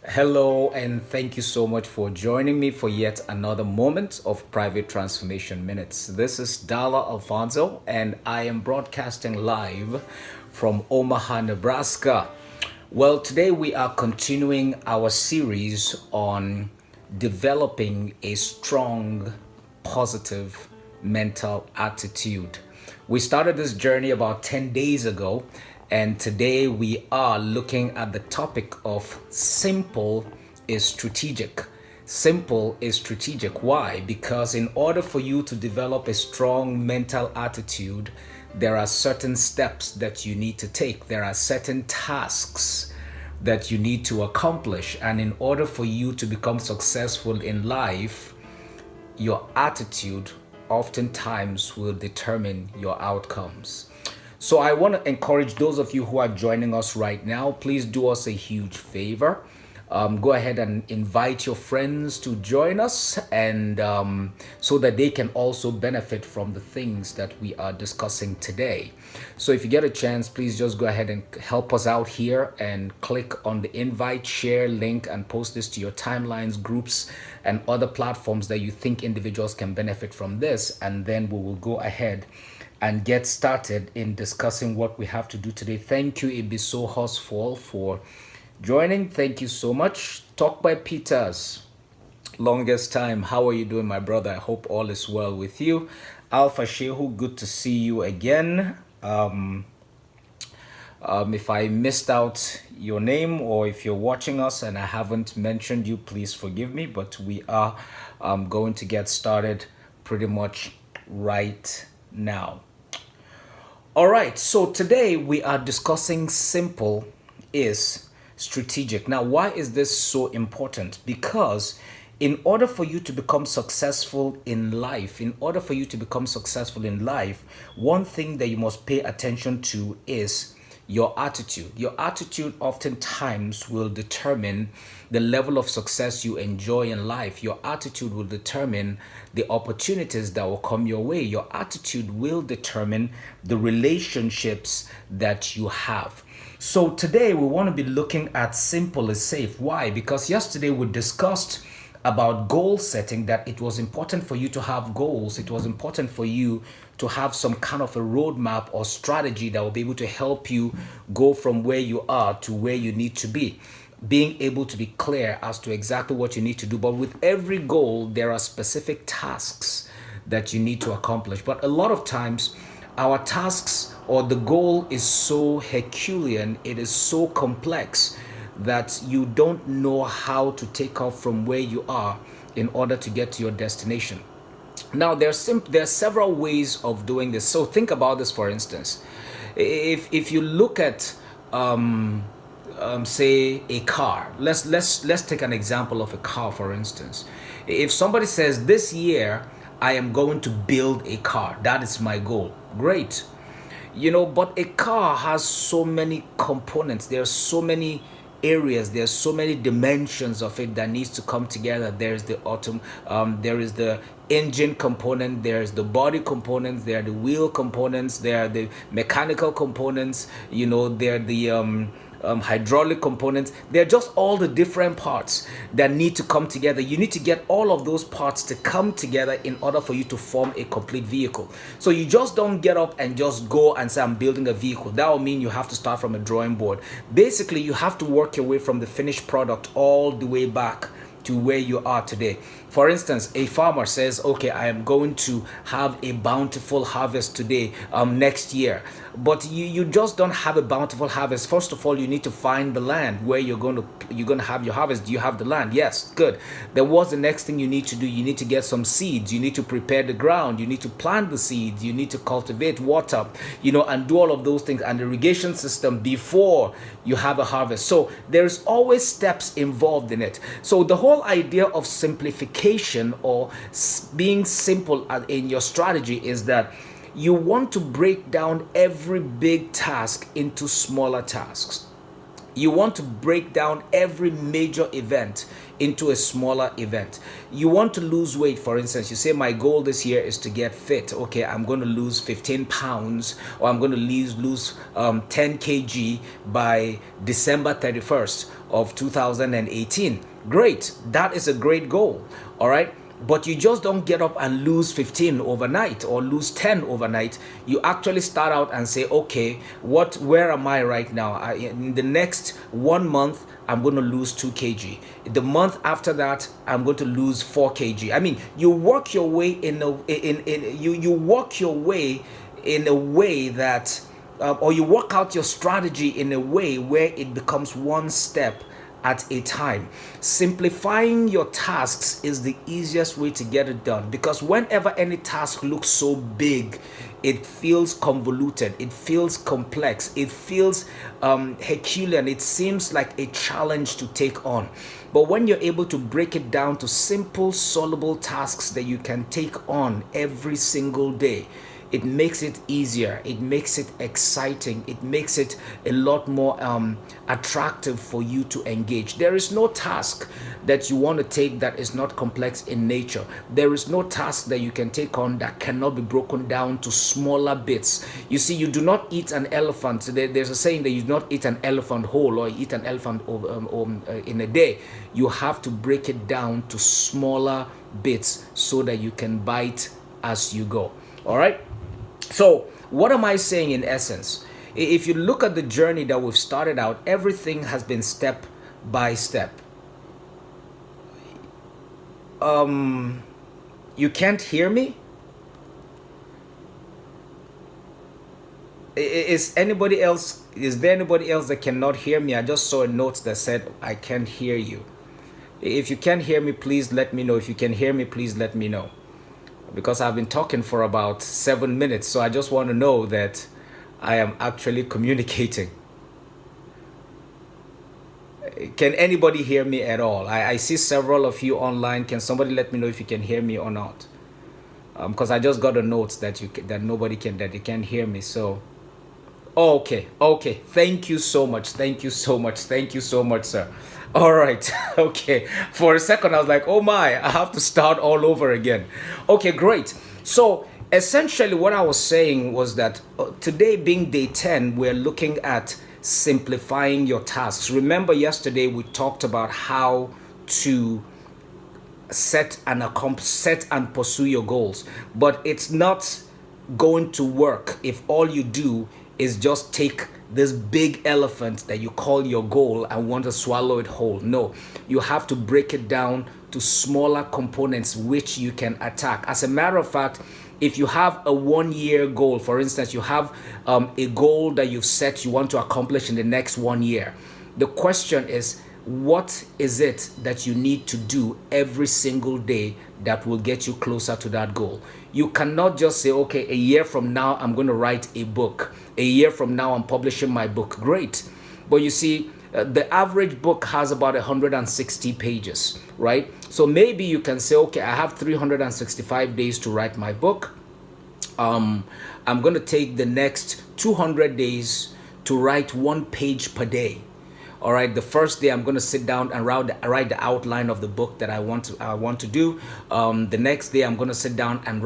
Hello, and thank you so much for joining me for yet another moment of Private Transformation Minutes. This is Dala Alfonso, and I am broadcasting live from Omaha, Nebraska. Well, today we are continuing our series on developing a strong, positive mental attitude. We started this journey about 10 days ago, and today we are looking at the topic of simple is strategic. Simple is strategic. Why? Because in order for you to develop a strong mental attitude, there are certain steps that you need to take, there are certain tasks that you need to accomplish. And in order for you to become successful in life, your attitude oftentimes will determine your outcomes. So I want to encourage those of you who are joining us right now, please do us a huge favor. Go ahead and invite your friends to join us, and so that they can also benefit from the things that we are discussing today. So if you get a chance, please just go ahead and help us out here and click on the invite, share link, and post this to your timelines, groups, and other platforms that you think individuals can benefit from this. And then we will go ahead and get started in discussing what we have to do today. Thank you, Ibiso Hosfall, for joining. Thank you so much. Talk by Peters. Longest time. How are you doing, my brother? I hope all is well with you. Alpha Shehu, good to see you again. If I missed out your name, or if you're watching us and I haven't mentioned you, please forgive me. But we are going to get started pretty much right now. All right, so today we are discussing simple is strategic. Now, why is this so important? Because in order for you to become successful in life, one thing that you must pay attention to is your attitude. Your attitude oftentimes will determine the level of success you enjoy in life. Your attitude will determine the opportunities that will come your way. Your attitude will determine the relationships that you have. So today we want to be looking at simple is safe. Why? Because yesterday we discussed about goal setting, that it was important for you to have goals. It was important for you to have some kind of a roadmap or strategy that will be able to help you go from where you are to where you need to be. Being able to be clear as to exactly what you need to do. But with every goal, there are specific tasks that you need to accomplish. But a lot of times, our tasks or the goal is so Herculean, it is so complex that you don't know how to take off from where you are in order to get to your destination. Now, there are several ways of doing this. So think about this, for instance. If you look at say a car, let's take an example of a car, for instance. If somebody says, this year I am going to build a car, that is my goal, great. But a car has so many components, there are so many areas, there's so many dimensions of it that needs to come together. There's the there is the engine component, there's the body components, there are the wheel components, there are the mechanical components, there are the hydraulic components. They're just all the different parts that need to come together. You need to get all of those parts to come together in order for you to form a complete vehicle. So you just don't get up and just go and say, I'm building a vehicle. That will mean you have to start from a drawing board. Basically, you have to work your way from the finished product all the way back to where you are today. For instance, a farmer says, okay, I am going to have a bountiful harvest today, next year. But you just don't have a bountiful harvest. First of all, you need to find the land where you're going to have your harvest. Do you have the land? Yes, good. Then what's the next thing you need to do? You need to get some seeds. You need to prepare the ground. You need to plant the seeds. You need to cultivate, water, and do all of those things, and the irrigation system before you have a harvest. So there's always steps involved in it. So the whole idea of simplification or being simple in your strategy is that you want to break down every big task into smaller tasks. You want to break down every major event into a smaller event. You want to lose weight, for instance. You say, my goal this year is to get fit. Okay, I'm going to lose 15 pounds, or I'm going to lose 10 kg by December 31st of 2018. Great. That is a great goal. All right. But you just don't get up and lose 15 overnight or lose 10 overnight. You actually start out and say, okay, where am I right now? In the next 1 month, I'm going to lose 2 kg. The month after that, I'm going to lose 4 kg. I mean, you work your way you work your way in a way that, or you work out your strategy in a way where it becomes one step at a time. Simplifying your tasks is the easiest way to get it done, because whenever any task looks so big, it feels convoluted, it feels complex, it feels Herculean, it seems like a challenge to take on. But when you're able to break it down to simple, solvable tasks that you can take on every single day, it makes it easier, it makes it exciting, it makes it a lot more attractive for you to engage. There is no task that you want to take that is not complex in nature. There is no task that you can take on that cannot be broken down to smaller bits. You see, you do not eat an elephant. There's a saying that you do not eat an elephant whole or eat an elephant in a day. You have to break it down to smaller bits so that you can bite as you go. All right? So, what am I saying in essence? If you look at the journey that we've started out, everything has been step by step. You can't hear me? Is there anybody else that cannot hear me? I just saw a note that said, I can't hear you. If you can't hear me, please let me know. If you can hear me, please let me know. Because I've been talking for about 7 minutes, so I just want to know that I am actually communicating. Can anybody hear me at all? I see several of you online. Can somebody let me know if you can hear me or not? Because I just got a note that they can't hear me. So, okay. Thank you so much, sir. All right. Okay. For a second, I was like, oh my, I have to start all over again. Okay, great. So essentially what I was saying was that today being day 10, we're looking at simplifying your tasks. Remember yesterday we talked about how to set and pursue your goals, but it's not going to work if all you do is just take this big elephant that you call your goal and want to swallow it whole. No, you have to break it down to smaller components which you can attack. As a matter of fact, if you have a 1-year goal, for instance, you have a goal that you've set you want to accomplish in the next 1 year. The question is, what is it that you need to do every single day that will get you closer to that goal? You cannot just say, okay, a year from now, I'm going to write a book. A year from now, I'm publishing my book. Great. But you see, the average book has about 160 pages, right? So maybe you can say, okay, I have 365 days to write my book. I'm going to take the next 200 days to write 1 page per day. All right, the first day I'm going to sit down and write the outline of the book that I want to do. The next day I'm going to sit down and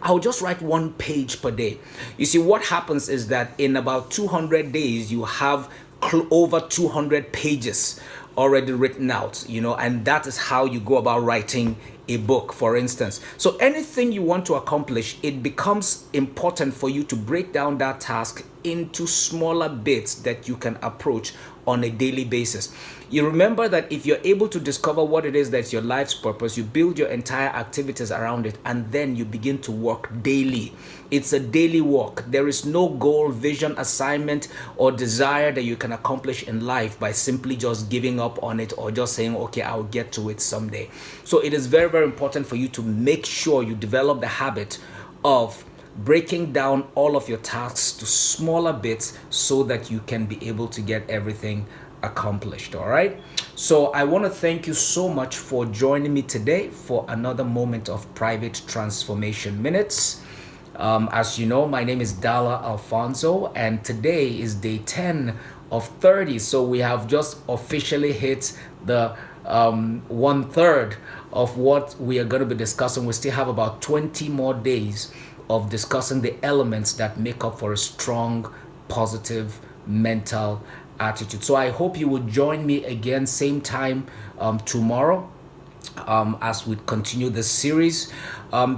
I'll just write 1 page per day. You see, what happens is that in about 200 days you have over 200 pages already written out, and that is how you go about writing a book, for instance. So anything you want to accomplish, it becomes important for you to break down that task into smaller bits that you can approach on a daily basis. You remember that if you're able to discover what it is that's your life's purpose, you build your entire activities around it, and then you begin to work daily. It's a daily work. There is no goal, vision, assignment, or desire that you can accomplish in life by simply just giving up on it or just saying, okay, I'll get to it someday. So it is very, very important for you to make sure you develop the habit of breaking down all of your tasks to smaller bits so that you can be able to get everything accomplished. All right. So I want to thank you so much for joining me today for another moment of Private Transformation Minutes. As you know, my name is Dala Alfonso, and today is day 10 of 30. So we have just officially hit the 1/3 of what we are going to be discussing. We still have about 20 more days of discussing the elements that make up for a strong, positive mental attitude. So I hope you will join me again, same time tomorrow, as we continue this series.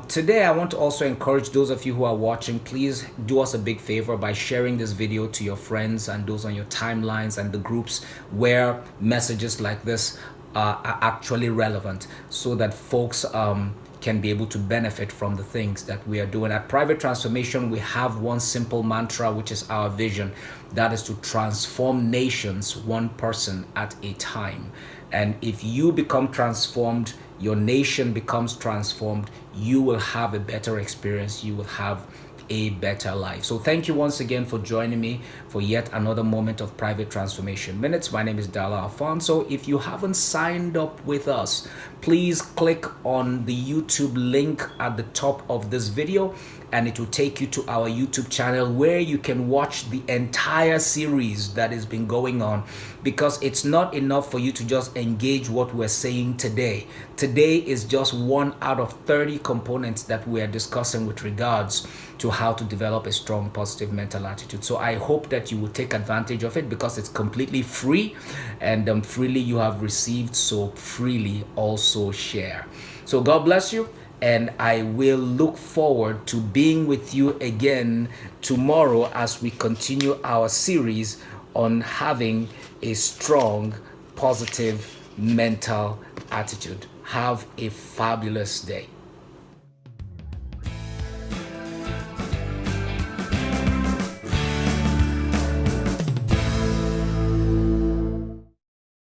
Today, I want to also encourage those of you who are watching, please do us a big favor by sharing this video to your friends and those on your timelines and the groups where messages like this are actually relevant, so that folks can be able to benefit from the things that we are doing. At Private Transformation, we have one simple mantra, which is our vision. That is to transform nations one person at a time. And if you become transformed, your nation becomes transformed, you will have a better experience, you will have a better life. So thank you once again for joining me for yet another moment of Private Transformation Minutes. My name is Dala Alfonso. If you haven't signed up with us, please click on the YouTube link at the top of this video, and it will take you to our YouTube channel where you can watch the entire series that has been going on, because it's not enough for you to just engage what we're saying today. Today is just one out of 30 components that we are discussing with regards to how to develop a strong, positive mental attitude. So I hope that you will take advantage of it, because it's completely free, and freely you have received, so freely also share. So God bless you, and I will look forward to being with you again tomorrow as we continue our series on having a strong, positive mental attitude. Have a fabulous day.